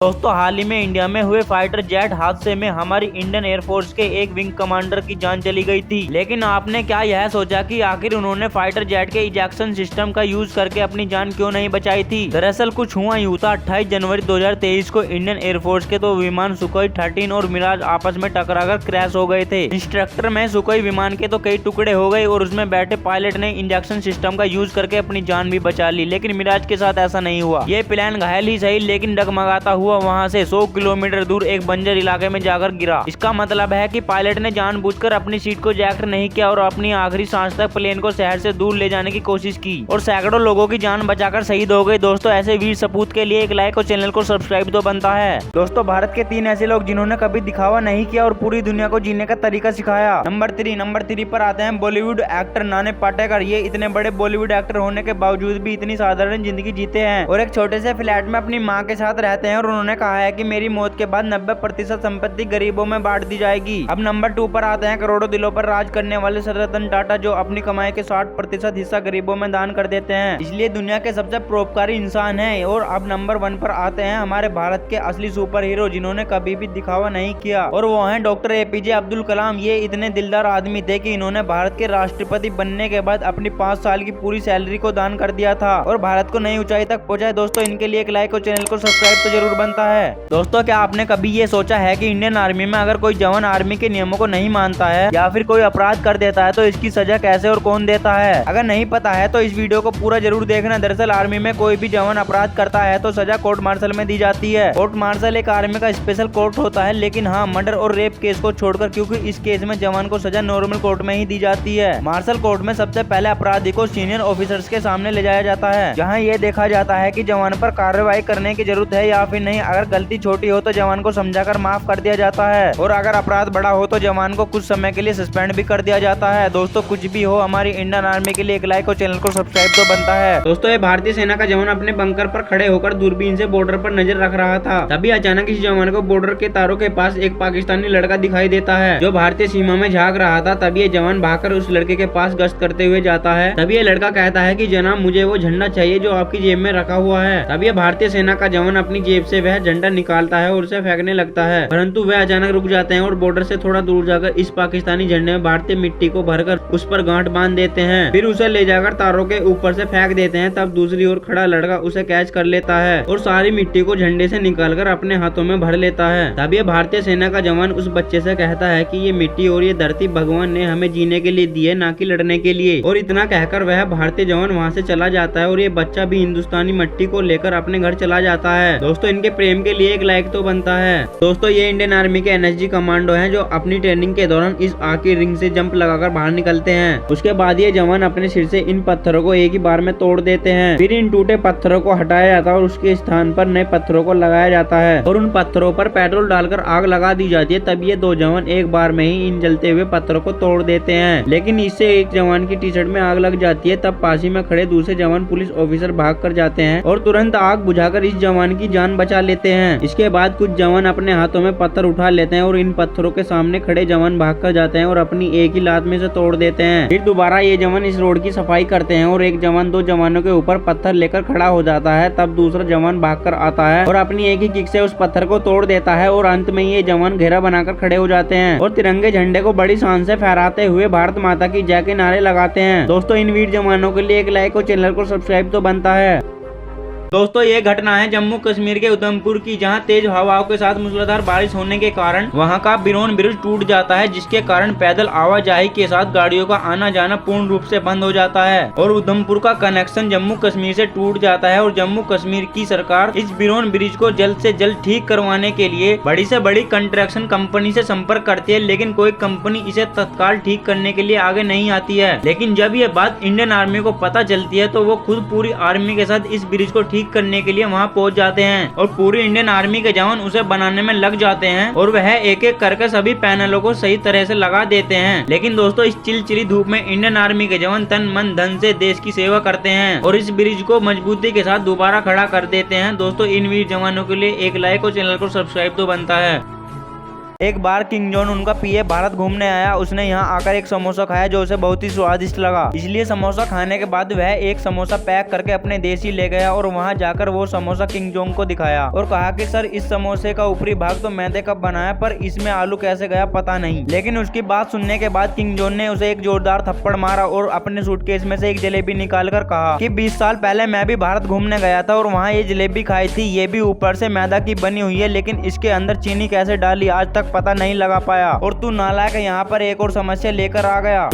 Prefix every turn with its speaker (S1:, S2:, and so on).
S1: दोस्तों हाल ही में इंडिया में हुए फाइटर जेट हादसे में हमारी इंडियन एयरफोर्स के एक विंग कमांडर की जान चली गई थी। लेकिन आपने क्या यह सोचा कि आखिर उन्होंने फाइटर जेट के इजेक्शन सिस्टम का यूज करके अपनी जान क्यों नहीं बचाई थी? दरअसल कुछ हुआ यूं था। 28 जनवरी 2023 को इंडियन एयरफोर्स के दो विमान सुखोई 13 और मिराज आपस में टकराकर क्रैश हो गए थे। इंस्ट्रक्टर में सुखोई विमान के तो कई टुकड़े हो गए और उसमें बैठे पायलट ने इंजेक्शन सिस्टम का यूज करके अपनी जान भी बचा ली। लेकिन मिराज के साथ ऐसा नहीं हुआ। ये प्लेन घायल ही सही लेकिन डगमगाता हुआ वहाँ से 100 किलोमीटर दूर एक बंजर इलाके में जाकर गिरा। इसका मतलब है कि पायलट ने जानबूझकर अपनी सीट को जैक्ट नहीं किया और अपनी आखिरी सांस तक प्लेन को शहर से दूर ले जाने की कोशिश की और सैकड़ों लोगों की जान बचाकर शहीद हो गए। दोस्तों ऐसे वीर सपूत के लिए एक लाइक और चैनल को सब्सक्राइब तो बनता है। दोस्तों भारत के 3 ऐसे लोग जिन्होंने कभी दिखावा नहीं किया और पूरी दुनिया को जीने का तरीका सिखाया। नंबर 3 पर आते हैं बॉलीवुड एक्टर नाना पाटेकर। ये इतने बड़े बॉलीवुड एक्टर होने के बावजूद भी इतनी साधारण जिंदगी जीते हैं और एक छोटे से फ्लैट में अपनी माँ के साथ रहते हैं और उन्होंने कहा है कि मेरी मौत के बाद 90% संपत्ति गरीबों में बांट दी जाएगी। अब नंबर 2 पर आते हैं करोड़ों दिलों पर राज करने वाले रतन टाटा, जो अपनी कमाई के 60% हिस्सा गरीबों में दान कर देते हैं, इसलिए दुनिया के सबसे परोपकारी इंसान हैं। और अब नंबर 1 पर आते हैं हमारे भारत के असली सुपर हीरो जिन्होंने कभी भी दिखावा नहीं किया और वो हैं डॉक्टर APJ अब्दुल कलाम। ये इतने दिलदार आदमी थे कि इन्होंने भारत के राष्ट्रपति बनने के बाद अपनी 5 साल की पूरी सैलरी को दान कर दिया था और भारत को नई ऊंचाई तक पहुंचाया। दोस्तों इनके लिए एक लाइक और चैनल को सब्सक्राइब तो जरूर बनता है। दोस्तों क्या आपने कभी ये सोचा है कि इंडियन आर्मी में अगर कोई जवान आर्मी के नियमों को नहीं मानता है या फिर कोई अपराध कर देता है तो इसकी सजा कैसे और कौन देता है? अगर नहीं पता है तो इस वीडियो को पूरा जरूर देखना। दरअसल आर्मी में कोई भी जवान अपराध करता है तो सजा कोर्ट मार्शल में दी जाती है। कोर्ट मार्शल एक आर्मी का स्पेशल कोर्ट होता है, लेकिन हाँ मर्डर और रेप केस को छोड़कर, क्योंकि इस केस में जवान को सजा नॉर्मल कोर्ट में ही दी जाती है। मार्शल कोर्ट में सबसे पहले अपराधी को सीनियर ऑफिसर्स के सामने ले जाया जाता है, जहाँ ये देखा जाता है कि जवान पर कार्रवाई करने की जरूरत है या फिर नहीं। अगर गलती छोटी हो तो जवान को समझाकर माफ कर दिया जाता है और अगर अपराध बड़ा हो तो जवान को कुछ समय के लिए सस्पेंड भी कर दिया जाता है। दोस्तों कुछ भी हो, हमारी इंडियन आर्मी के लिए एक लाइक और चैनल को सब्सक्राइब तो बनता है। दोस्तों ये भारतीय सेना का जवान अपने बंकर पर खड़े होकर दूरबीन से बॉर्डर पर नजर रख रहा था। तभी अचानक इस जवान को बॉर्डर के तारों के पास एक पाकिस्तानी लड़का दिखाई देता है जो भारतीय सीमा में झांक रहा था। तभी ये जवान भागकर उस लड़के के पास गश्त करते हुए जाता है। तभी ये लड़का कहता है कि जनाब मुझे वो झंडा चाहिए जो आपकी जेब में रखा हुआ है। तभी ये भारतीय सेना का जवान अपनी जेब से वह झंडा निकालता है और उसे फेंकने लगता है, परंतु वह अचानक रुक जाते हैं और बॉर्डर से थोड़ा दूर जाकर इस पाकिस्तानी झंडे में भारतीय मिट्टी को भरकर उस पर गांठ बांध देते हैं, फिर उसे ले जाकर तारों के ऊपर से फेंक देते हैं। तब दूसरी ओर खड़ा लड़का उसे कैच कर लेता है और सारी मिट्टी को झंडे से निकालकर अपने हाथों में भर लेता है। तब ये भारतीय सेना का जवान उस बच्चे से कहता है कि ये मिट्टी और ये धरती भगवान ने हमें जीने के लिए दी है, ना कि लड़ने के लिए। और इतना कहकर वह भारतीय जवान वहाँ से चला जाता है और ये बच्चा भी हिंदुस्तानी मिट्टी को लेकर अपने घर चला जाता है। दोस्तों इनके प्रेम के लिए एक लाइक तो बनता है। दोस्तों ये इंडियन आर्मी के NSG कमांडो हैं जो अपनी ट्रेनिंग के दौरान इस आग की रिंग से जंप लगाकर बाहर निकलते हैं। उसके बाद ये जवान अपने सिर से इन पत्थरों को एक ही बार में तोड़ देते हैं। फिर इन टूटे पत्थरों को हटाया जाता है और उसके स्थान पर नए पत्थरों को लगाया जाता है और उन पत्थरों पर पेट्रोल डालकर आग लगा दी जाती है। तब ये 2 जवान एक बार में ही इन जलते हुए पत्थरों को तोड़ देते हैं, लेकिन इससे एक जवान की टी-शर्ट में आग लग जाती है। तब पास ही में खड़े दूसरे जवान पुलिस ऑफिसर भाग कर जाते हैं और तुरंत आग बुझाकर इस जवान की जान बचा लेते हैं। इसके बाद कुछ जवान अपने हाथों में पत्थर उठा लेते हैं और इन पत्थरों के सामने खड़े जवान भाग कर जाते हैं और अपनी एक ही लात में से तोड़ देते हैं। फिर दोबारा ये जवान इस रोड की सफाई करते हैं और एक जवान 2 जवानों के ऊपर पत्थर लेकर खड़ा हो जाता है। तब दूसरा जवान भागकर आता है और अपनी एक ही किक से उस पत्थर को तोड़ देता है और अंत में ये जवान घेरा बनाकर खड़े हो जाते हैं और तिरंगे झंडे को बड़ी शान से फहराते हुए भारत माता की जय के नारे लगाते हैं। दोस्तों इन वीर जवानों के लिए एक लाइक और चैनल को सब्सक्राइब तो बनता है। दोस्तों ये घटना है जम्मू कश्मीर के उधमपुर की, जहां तेज हवाओं के साथ मूसलाधार बारिश होने के कारण वहां का बिरोन ब्रिज टूट जाता है, जिसके कारण पैदल आवाजाही के साथ गाड़ियों का आना जाना पूर्ण रूप से बंद हो जाता है और उधमपुर का कनेक्शन जम्मू कश्मीर से टूट जाता है। और जम्मू कश्मीर की सरकार इस बिरोन ब्रिज को जल्द से जल्द ठीक करवाने के लिए बड़ी से बड़ी कंस्ट्रक्शन कंपनी से संपर्क करती है, लेकिन कोई कंपनी इसे तत्काल ठीक करने के लिए आगे नहीं आती है। लेकिन जब ये बात इंडियन आर्मी को पता चलती है तो वो खुद पूरी आर्मी के साथ इस ब्रिज को ठीक करने के लिए वहां पहुंच जाते हैं और पूरी इंडियन आर्मी के जवान उसे बनाने में लग जाते हैं और वह एक एक करके सभी पैनलों को सही तरह से लगा देते हैं। लेकिन दोस्तों इस चिलचिली धूप में इंडियन आर्मी के जवान तन मन धन से देश की सेवा करते हैं और इस ब्रिज को मजबूती के साथ दोबारा खड़ा कर देते हैं। दोस्तों इन वीर जवानों के लिए एक लाइक और चैनल को सब्सक्राइब तो बनता है। एक बार किंग जॉन उनका पीए भारत घूमने आया। उसने यहाँ आकर एक समोसा खाया जो उसे बहुत ही स्वादिष्ट लगा, इसलिए समोसा खाने के बाद वह एक समोसा पैक करके अपने देश ही ले गया और वहाँ जाकर वो समोसा किंग जॉन को दिखाया और कहा कि सर, इस समोसे का ऊपरी भाग तो मैदे का बना है, पर इसमें आलू कैसे गया पता नहीं। लेकिन उसकी बात सुनने के बाद किंग जॉन ने उसे एक जोरदार थप्पड़ मारा और अपने सूटकेस में से एक जलेबी निकालकर कहा कि 20 साल पहले मैं भी भारत घूमने गया था और वहाँ ये जलेबी खाई थी। ये भी ऊपर से मैदा की बनी हुई है, लेकिन इसके अंदर चीनी कैसे डाली आज तक पता नहीं लगा पाया। और तू नालायक यहाँ पर एक और समस्या लेकर आ गया।